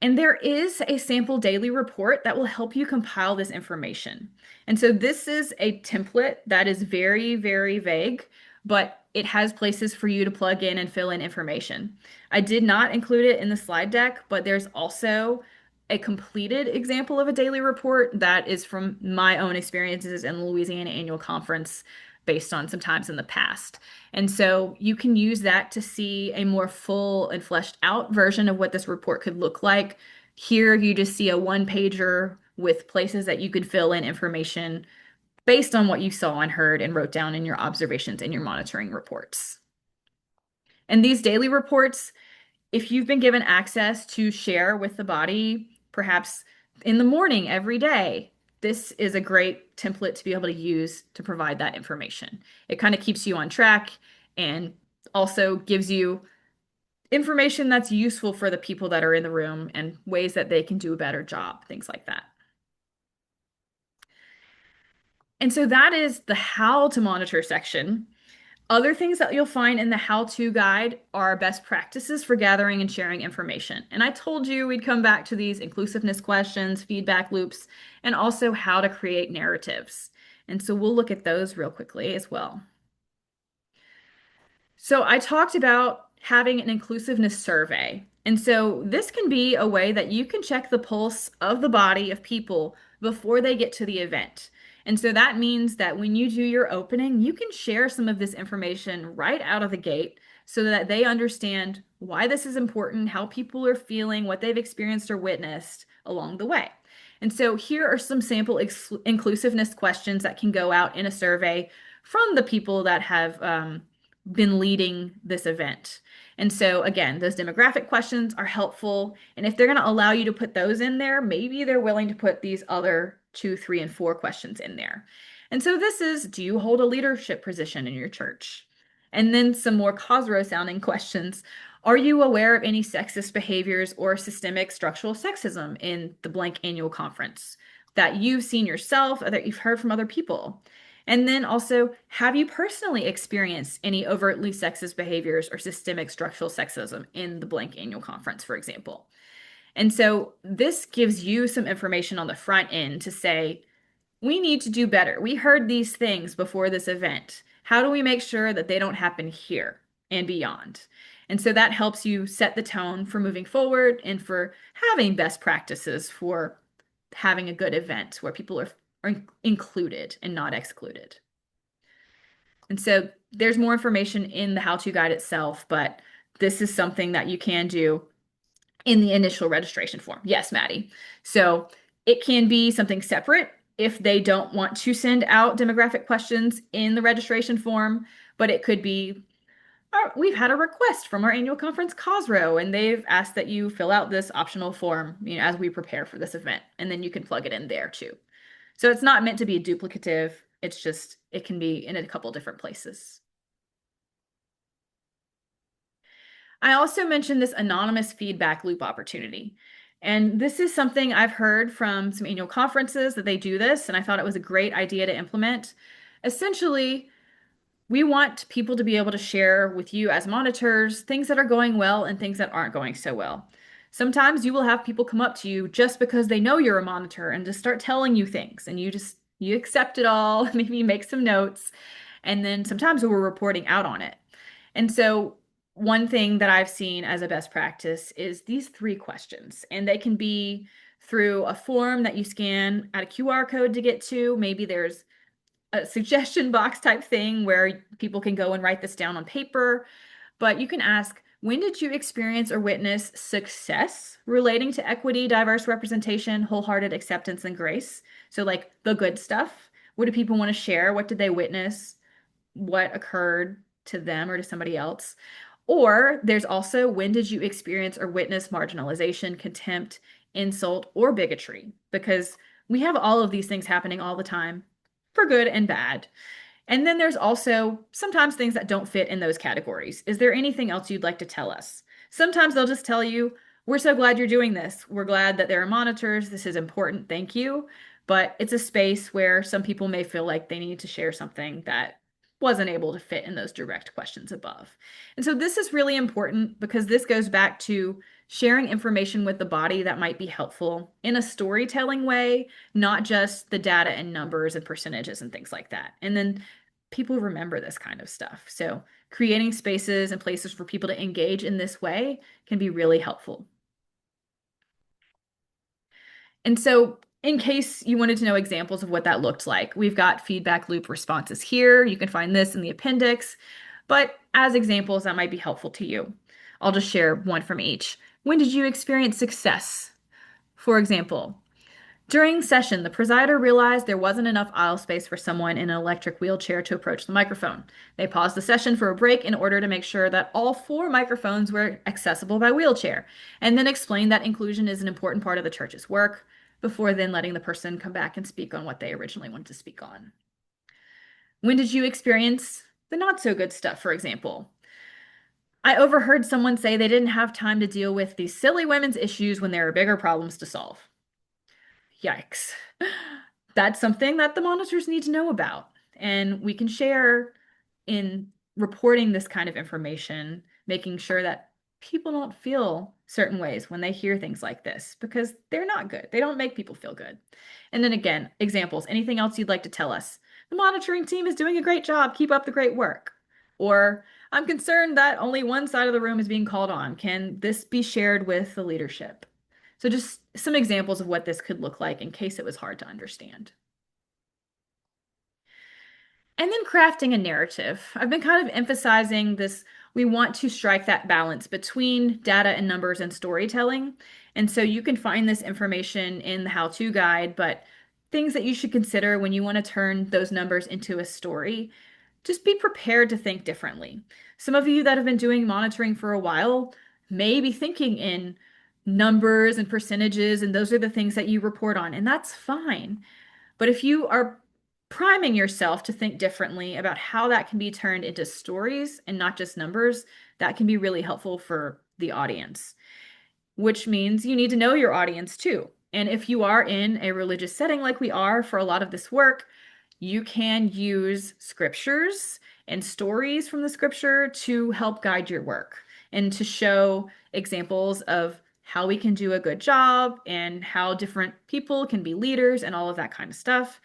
And there is a sample daily report that will help you compile this information. And so this is a template that is very, very vague, but it has places for you to plug in and fill in information. I did not include it in the slide deck, but there's also a completed example of a daily report that is from my own experiences in the Louisiana Annual Conference based on some times in the past. And so you can use that to see a more full and fleshed out version of what this report could look like. Here, you just see a one pager with places that you could fill in information based on what you saw and heard and wrote down in your observations and your monitoring reports. And these daily reports, if you've been given access to share with the body, perhaps in the morning every day, this is a great template to be able to use to provide that information. It kind of keeps you on track and also gives you information that's useful for the people that are in the room and ways that they can do a better job, things like that. And so that is the how to monitor section. Other things that you'll find in the how-to guide are best practices for gathering and sharing information. And I told you we'd come back to these inclusiveness questions, feedback loops, and also how to create narratives. And so we'll look at those real quickly as well. So I talked about having an inclusiveness survey. And so this can be a way that you can check the pulse of the body of people before they get to the event. And so that means that when you do your opening, you can share some of this information right out of the gate so that they understand why this is important, how people are feeling, what they've experienced or witnessed along the way. And so here are some sample inclusiveness questions that can go out in a survey from the people that have been leading this event. And so again, those demographic questions are helpful. And if they're going to allow you to put those in there, maybe they're willing to put these other 2, 3, and 4 questions in there. And so this is, do you hold a leadership position in your church? And then some more Cosro sounding questions. Are you aware of any sexist behaviors or systemic structural sexism in the blank annual conference that you've seen yourself or that you've heard from other people? And then also, have you personally experienced any overtly sexist behaviors or systemic structural sexism in the blank annual conference, for example? And so this gives you some information on the front end to say, we need to do better. We heard these things before this event. How do we make sure that they don't happen here and beyond? And so that helps you set the tone for moving forward and for having best practices for having a good event where people are included and not excluded. And so there's more information in the how-to guide itself, but this is something that you can do in the initial registration form. Yes, Maddie. So it can be something separate if they don't want to send out demographic questions in the registration form, but it could be, we've had a request from our annual conference Cosro, and they've asked that you fill out this optional form, as we prepare for this event, and then you can plug it in there too. So it's not meant to be duplicative. It's just, it can be in a couple different places. I also mentioned this anonymous feedback loop opportunity. And this is something I've heard from some annual conferences that they do this, and I thought it was a great idea to implement. Essentially, we want people to be able to share with you as monitors things that are going well and things that aren't going so well. Sometimes you will have people come up to you just because they know you're a monitor and just start telling you things, and you accept it all, maybe you make some notes, and then sometimes we're reporting out on it. And so one thing that I've seen as a best practice is these three questions, and they can be through a form that you scan at a QR code to get to. Maybe there's a suggestion box type thing where people can go and write this down on paper. But you can ask, when did you experience or witness success relating to equity, diverse representation, wholehearted acceptance, and grace? So, like the good stuff. What do people want to share? What did they witness? What occurred to them or to somebody else? Or there's also, when did you experience or witness marginalization, contempt, insult, or bigotry? Because we have all of these things happening all the time for good and bad. And then there's also sometimes things that don't fit in those categories. Is there anything else you'd like to tell us? Sometimes they'll just tell you, we're so glad you're doing this. We're glad that there are monitors. This is important. Thank you. But it's a space where some people may feel like they need to share something that wasn't able to fit in those direct questions above. And so this is really important because this goes back to sharing information with the body that might be helpful in a storytelling way, not just the data and numbers and percentages and things like that. And then people remember this kind of stuff. So creating spaces and places for people to engage in this way can be really helpful. And so in case you wanted to know examples of what that looked like, we've got feedback loop responses here. You can find this in the appendix, but as examples that might be helpful to you. I'll just share one from each. When did you experience success? For example, during session, the presider realized there wasn't enough aisle space for someone in an electric wheelchair to approach the microphone. They paused the session for a break in order to make sure that all four microphones were accessible by wheelchair, and then explained that inclusion is an important part of the church's work, before then letting the person come back and speak on what they originally wanted to speak on. When did you experience the not so good stuff, for example? I overheard someone say they didn't have time to deal with these silly women's issues when there are bigger problems to solve. Yikes. That's something that the monitors need to know about. And we can share in reporting this kind of information, making sure that people don't feel certain ways when they hear things like this because they're not good. They don't make people feel good. And then again, examples, anything else you'd like to tell us? The monitoring team is doing a great job. Keep up the great work. Or I'm concerned that only one side of the room is being called on. Can this be shared with the leadership? So just some examples of what this could look like in case it was hard to understand. And then crafting a narrative. I've been kind of emphasizing this. We want to strike that balance between data and numbers and storytelling. And so you can find this information in the how-to guide, but things that you should consider when you want to turn those numbers into a story, just be prepared to think differently. Some of you that have been doing monitoring for a while may be thinking in numbers and percentages, and those are the things that you report on, and that's fine. But if you are priming yourself to think differently about how that can be turned into stories and not just numbers, that can be really helpful for the audience, which means you need to know your audience too. And if you are in a religious setting like we are for a lot of this work, you can use scriptures and stories from the scripture to help guide your work and to show examples of how we can do a good job and how different people can be leaders and all of that kind of stuff.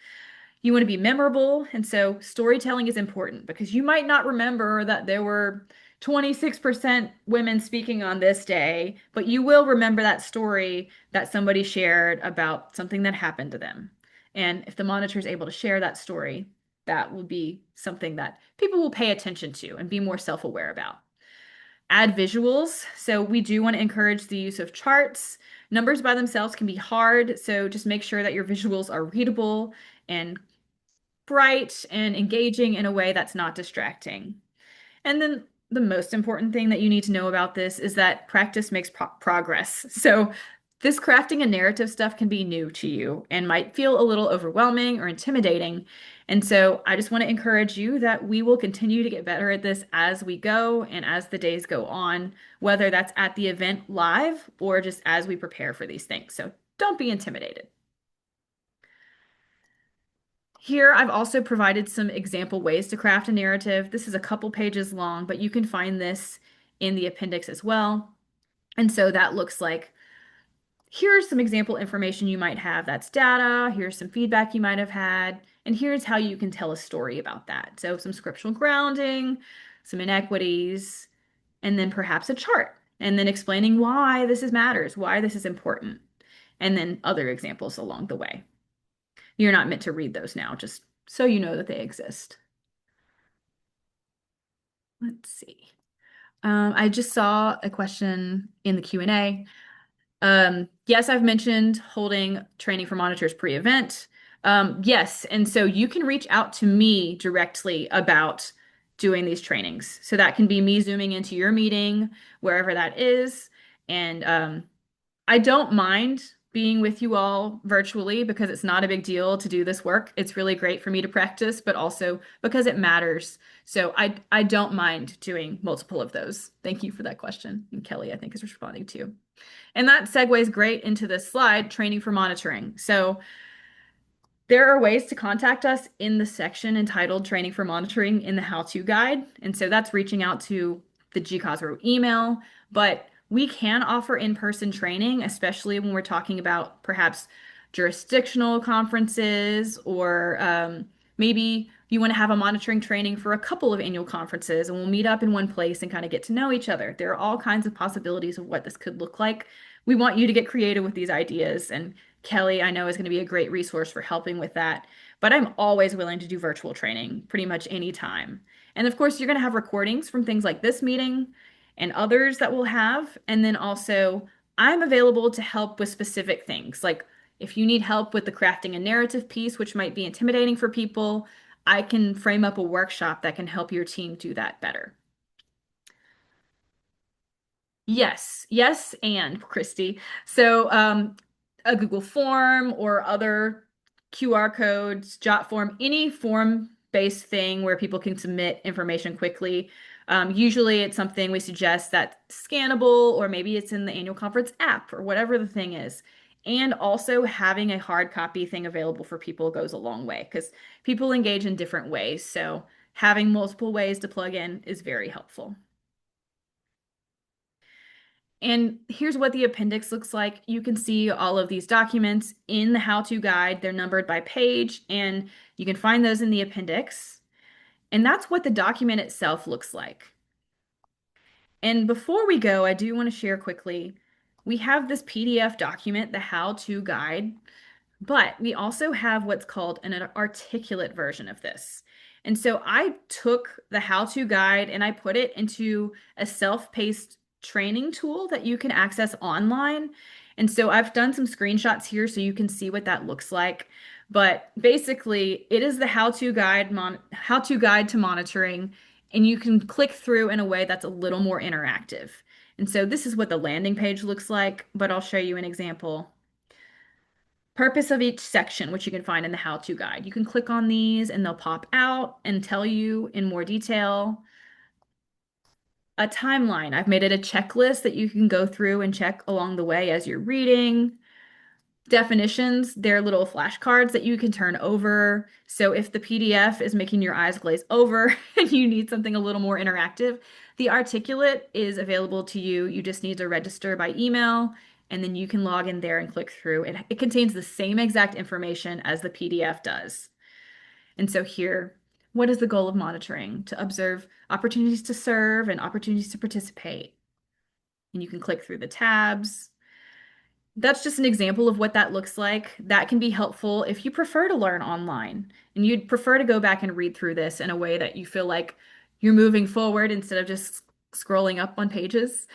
You want to be memorable, and so storytelling is important because you might not remember that there were 26% women speaking on this day, but you will remember that story that somebody shared about something that happened to them. And if the monitor is able to share that story, that will be something that people will pay attention to and be more self-aware about. Add visuals. So we do want to encourage the use of charts. Numbers by themselves can be hard, so just make sure that your visuals are readable and bright and engaging in a way that's not distracting. And then the most important thing that you need to know about this is that practice makes progress. So this crafting a narrative stuff can be new to you and might feel a little overwhelming or intimidating. And so I just want to encourage you that we will continue to get better at this as we go and as the days go on, whether that's at the event live or just as we prepare for these things. So don't be intimidated. Here, I've also provided some example ways to craft a narrative. This is a couple pages long, but you can find this in the appendix as well. And so that looks like here's some example information you might have. That's data. Here's some feedback you might have had. And here's how you can tell a story about that. So some scriptural grounding, some inequities, and then perhaps a chart. And then explaining why this is matters, why this is important. And then other examples along the way. You're not meant to read those now, just so you know that they exist. Let's see. I just saw a question in the Q&A. Yes, I've mentioned holding training for monitors pre-event. Yes, and so you can reach out to me directly about doing these trainings. So that can be me zooming into your meeting, wherever that is. And I don't mind being with you all virtually because it's not a big deal to do this work. It's really great for me to practice, but also because it matters. So I don't mind doing multiple of those. Thank you for that question. And Kelly, I think, is responding to. And that segues great into this slide, training for monitoring. So there are ways to contact us in the section entitled Training for Monitoring in the How-To Guide. And so that's reaching out to the GCSRW email, but we can offer in-person training, especially when we're talking about perhaps jurisdictional conferences or maybe you want to have a monitoring training for a couple of annual conferences and we'll meet up in one place and kind of get to know each other. There are all kinds of possibilities of what this could look like. We want you to get creative with these ideas, and Kelly, I know, is going to be a great resource for helping with that. But I'm always willing to do virtual training pretty much any time. And of course, you're going to have recordings from things like this meeting and others that we'll have. And then also, I'm available to help with specific things. Like if you need help with the crafting a narrative piece, which might be intimidating for people, I can frame up a workshop that can help your team do that better. Yes, yes, and Christy. So, a Google form or other QR codes, Jot form, any form-based thing where people can submit information quickly. Usually it's something we suggest that's scannable, or maybe it's in the annual conference app or whatever the thing is. And also having a hard copy thing available for people goes a long way because people engage in different ways. So having multiple ways to plug in is very helpful. And here's what the appendix looks like. You can see all of these documents in the how-to guide. They're numbered by page, and you can find those in the appendix. And that's what the document itself looks like. And before we go, I do want to share quickly, we have this PDF document, the how-to guide, but we also have what's called an articulate version of this. And so I took the how-to guide and I put it into a self-paced training tool that you can access online. And so I've done some screenshots here so you can see what that looks like. But basically, it is the how-to guide to monitoring, and you can click through in a way that's a little more interactive. And so this is what the landing page looks like, but I'll show you an example. Purpose of each section, which you can find in the how-to guide. You can click on these and they'll pop out and tell you in more detail. A timeline. I've made it a checklist that you can go through and check along the way as you're reading. Definitions, they're little flashcards that you can turn over. So if the PDF is making your eyes glaze over and you need something a little more interactive, the articulate is available to you. You just need to register by email, and then you can log in there and click through. It contains the same exact information as the PDF does. And so here, what is the goal of monitoring? To observe opportunities to serve and opportunities to participate. And you can click through the tabs. That's just an example of what that looks like. That can be helpful if you prefer to learn online and you'd prefer to go back and read through this in a way that you feel like you're moving forward instead of just scrolling up on pages.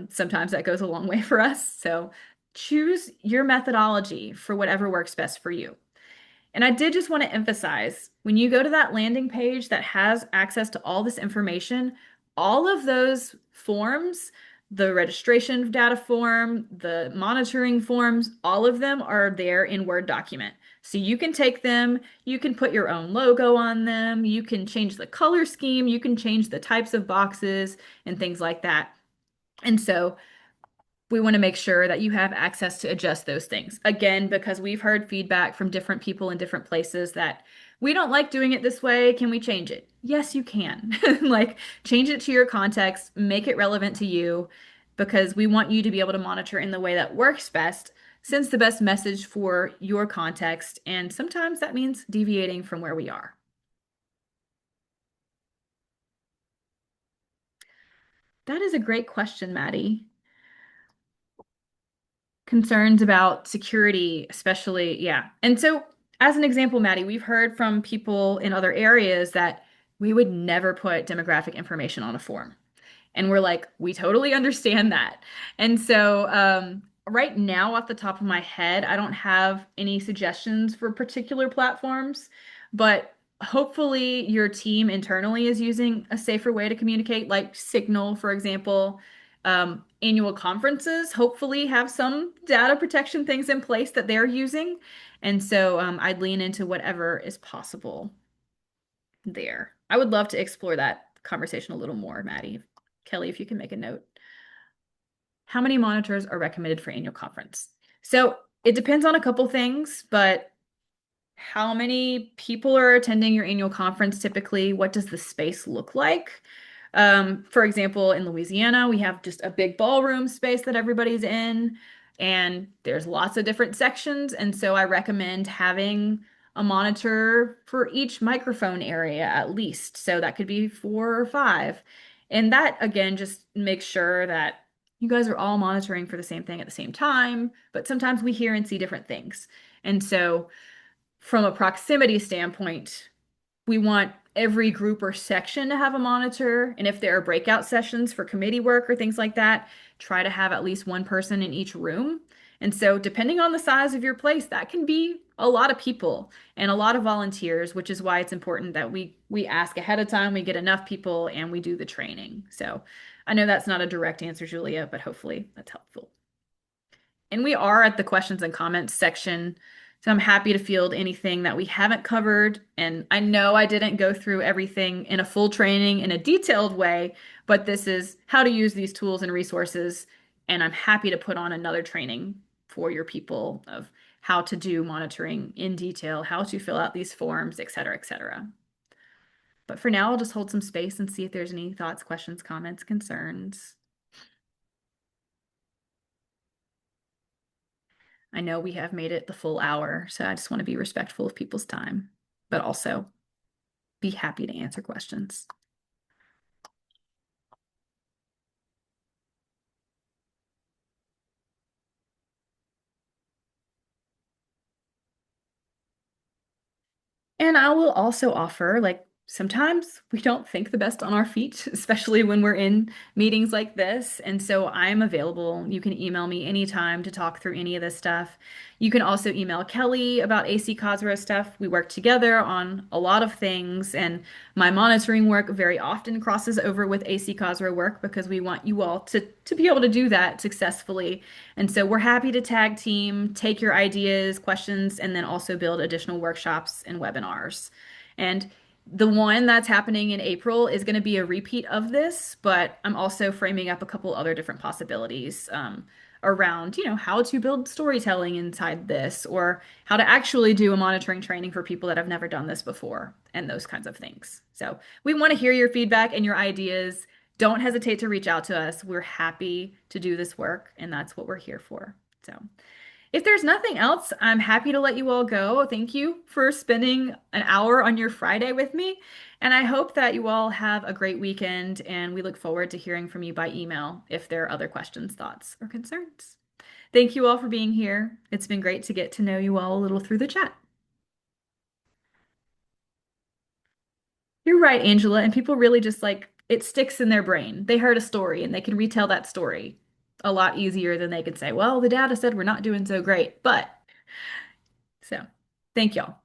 Sometimes that goes a long way for us. So choose your methodology for whatever works best for you. And I did just want to emphasize, when you go to that landing page that has access to all this information, all of those forms, the registration data form, the monitoring forms, all of them are there in Word document. So you can take them, you can put your own logo on them, you can change the color scheme, you can change the types of boxes and things like that. And so we want to make sure that you have access to adjust those things. Again, because we've heard feedback from different people in different places that we don't like doing it this way. Can we change it? Yes, you can. Like, change it to your context, make it relevant to you, because we want you to be able to monitor in the way that works best, sends the best message for your context. And sometimes that means deviating from where we are. That is a great question, Maddie. Concerns about security, especially, yeah. And so, as an example, Maddie, we've heard from people in other areas that we would never put demographic information on a form. And we're like, we totally understand that. And so, right now, off the top of my head, I don't have any suggestions for particular platforms, but hopefully your team internally is using a safer way to communicate, like Signal, for example. Annual conferences hopefully have some data protection things in place that they're using. And so, I'd lean into whatever is possible there. I would love to explore that conversation a little more, Maddie. Kelly, if you can make a note. How many monitors are recommended for annual conference? So it depends on a couple things, but how many people are attending your annual conference typically? What does the space look like? For example, in Louisiana, we have just a big ballroom space that everybody's in, and there's lots of different sections. And so I recommend having a monitor for each microphone area at least. So that could be four or five. And that, again, just makes sure that you guys are all monitoring for the same thing at the same time. But sometimes we hear and see different things. And so, from a proximity standpoint, we want every group or section to have a monitor. And if there are breakout sessions for committee work or things like that, try to have at least one person in each room. And so, depending on the size of your place, that can be a lot of people and a lot of volunteers, which is why it's important that we ask ahead of time, we get enough people, and we do the training. So, I know that's not a direct answer, Julia, but hopefully that's helpful. And we are at the questions and comments section. So I'm happy to field anything that we haven't covered. And I know I didn't go through everything in a full training in a detailed way, but this is how to use these tools and resources. And I'm happy to put on another training for your people of how to do monitoring in detail, how to fill out these forms, et cetera, et cetera. But for now, I'll just hold some space and see if there's any thoughts, questions, comments, concerns. I know we have made it the full hour, so I just want to be respectful of people's time, but also be happy to answer questions. And I will also offer, like, sometimes we don't think the best on our feet, especially when we're in meetings like this. And so I'm available. You can email me anytime to talk through any of this stuff. You can also email Kelly about AC Cosro stuff. We work together on a lot of things, and my monitoring work very often crosses over with AC Cosro work because we want you all to be able to do that successfully. And so we're happy to tag team, take your ideas, questions, and then also build additional workshops and webinars. And the one that's happening in April is going to be a repeat of this, but I'm also framing up a couple other different possibilities around, how to build storytelling inside this, or how to actually do a monitoring training for people that have never done this before, and those kinds of things. So we want to hear your feedback and your ideas. Don't hesitate to reach out to us. We're happy to do this work, and that's what we're here for. So, if there's nothing else, I'm happy to let you all go. Thank you for spending an hour on your Friday with me. And I hope that you all have a great weekend, and we look forward to hearing from you by email if there are other questions, thoughts, or concerns. Thank you all for being here. It's been great to get to know you all a little through the chat. You're right, Angela. And people really just like it sticks in their brain. They heard a story and they can retell that story a lot easier than they could say, well, the data said we're not doing so great. But so thank y'all.